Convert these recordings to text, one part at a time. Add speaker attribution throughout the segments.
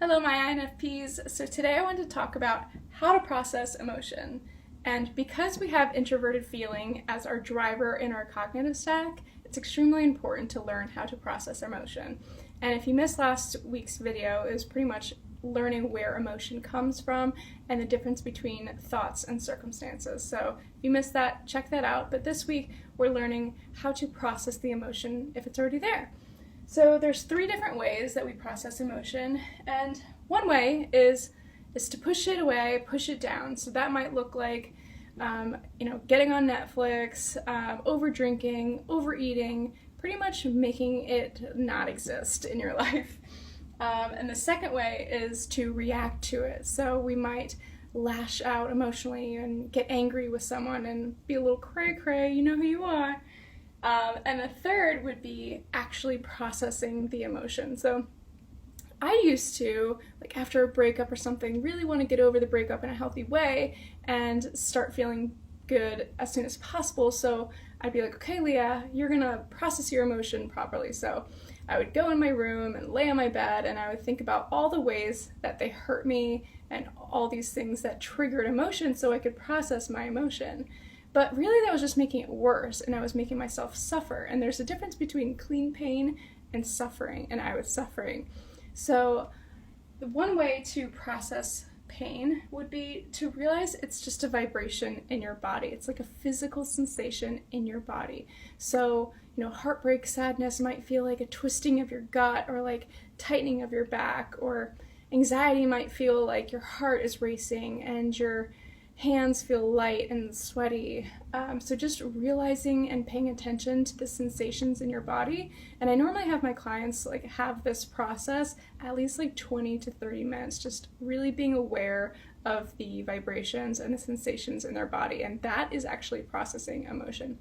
Speaker 1: Hello, my INFPs. So today I wanted to talk about how to process emotion. And because we have introverted feeling as our driver in our cognitive stack, it's extremely important to learn how to process emotion. And if you missed last week's video, it was pretty much learning where emotion comes from and the difference between thoughts and circumstances. So if you missed that, check that out. But this week, we're learning how to process the emotion if it's already there. So there's 3 different ways that we process emotion, and one way is to push it away, push it down. So that might look like, getting on Netflix, over drinking, overeating, pretty much making it not exist in your life. And the second way is to react to it. So we might lash out emotionally and get angry with someone and be a little cray-cray, you know who you are. And the third would be actually processing the emotion. So I used to, after a breakup or something, really want to get over the breakup in a healthy way and start feeling good as soon as possible. So I'd be like, okay, Leah, you're going to process your emotion properly. So I would go in my room and lay on my bed and I would think about all the ways that they hurt me and all these things that triggered emotion so I could process my emotion. But really that was just making it worse, and I was making myself suffer. And there's a difference between clean pain and suffering, and I was suffering. So the one way to process pain would be to realize it's just a vibration in your body. It's like a physical sensation in your body. So, heartbreak, sadness might feel like a twisting of your gut or like tightening of your back, or anxiety might feel like your heart is racing and your hands feel light and sweaty. So just realizing and paying attention to the sensations in your body. And I normally have my clients have this process at least 20 to 30 minutes, just really being aware of the vibrations and the sensations in their body. And that is actually processing emotion.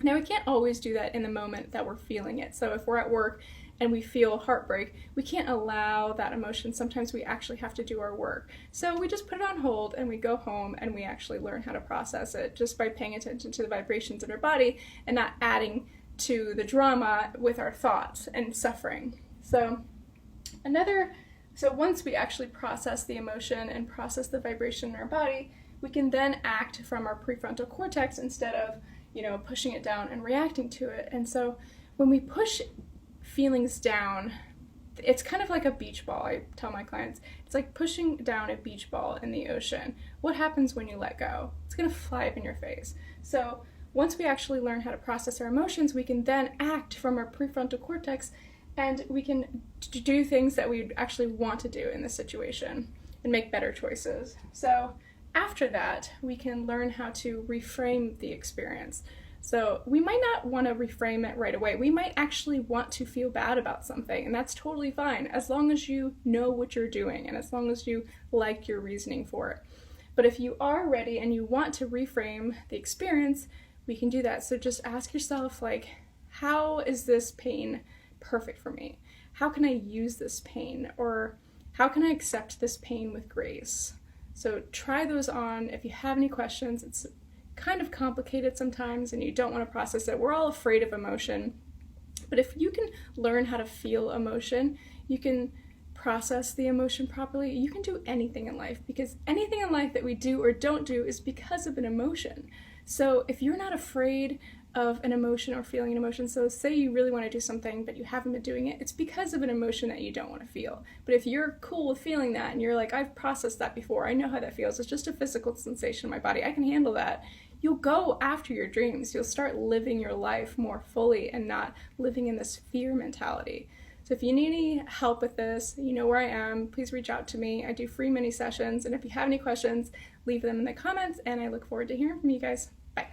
Speaker 1: Now, we can't always do that in the moment that we're feeling it. So if we're at work and we feel heartbreak, we can't allow that emotion. Sometimes we actually have to do our work. So we just put it on hold and we go home and we actually learn how to process it just by paying attention to the vibrations in our body and not adding to the drama with our thoughts and suffering. So once we actually process the emotion and process the vibration in our body, we can then act from our prefrontal cortex instead of, pushing it down and reacting to it. And so when we push feelings down, it's kind of like a beach ball. I tell my clients, it's like pushing down a beach ball in the ocean. What happens when you let go? It's going to fly up in your face. So once we actually learn how to process our emotions, we can then act from our prefrontal cortex, and we can do things that we actually want to do in this situation and make better choices. So after that, we can learn how to reframe the experience. So we might not want to reframe it right away. We might actually want to feel bad about something, and that's totally fine as long as you know what you're doing and as long as you like your reasoning for it. But if you are ready and you want to reframe the experience, we can do that. So just ask yourself, how is this pain perfect for me? How can I use this pain? Or how can I accept this pain with grace? So try those on. If you have any questions, it's kind of complicated sometimes and you don't want to process it. We're all afraid of emotion. But if you can learn how to feel emotion, you can process the emotion properly. You can do anything in life, because anything in life that we do or don't do is because of an emotion. So if you're not afraid of an emotion or feeling an emotion, so say you really want to do something but you haven't been doing it, it's because of an emotion that you don't want to feel. But if you're cool with feeling that and you're like, I've processed that before, I know how that feels, it's just a physical sensation in my body, I can handle that, you'll go after your dreams. You'll start living your life more fully and not living in this fear mentality. So if you need any help with this, you know where I am. Please reach out to me. I do free mini sessions, and if you have any questions, leave them in the comments, and I look forward to hearing from you guys. Bye.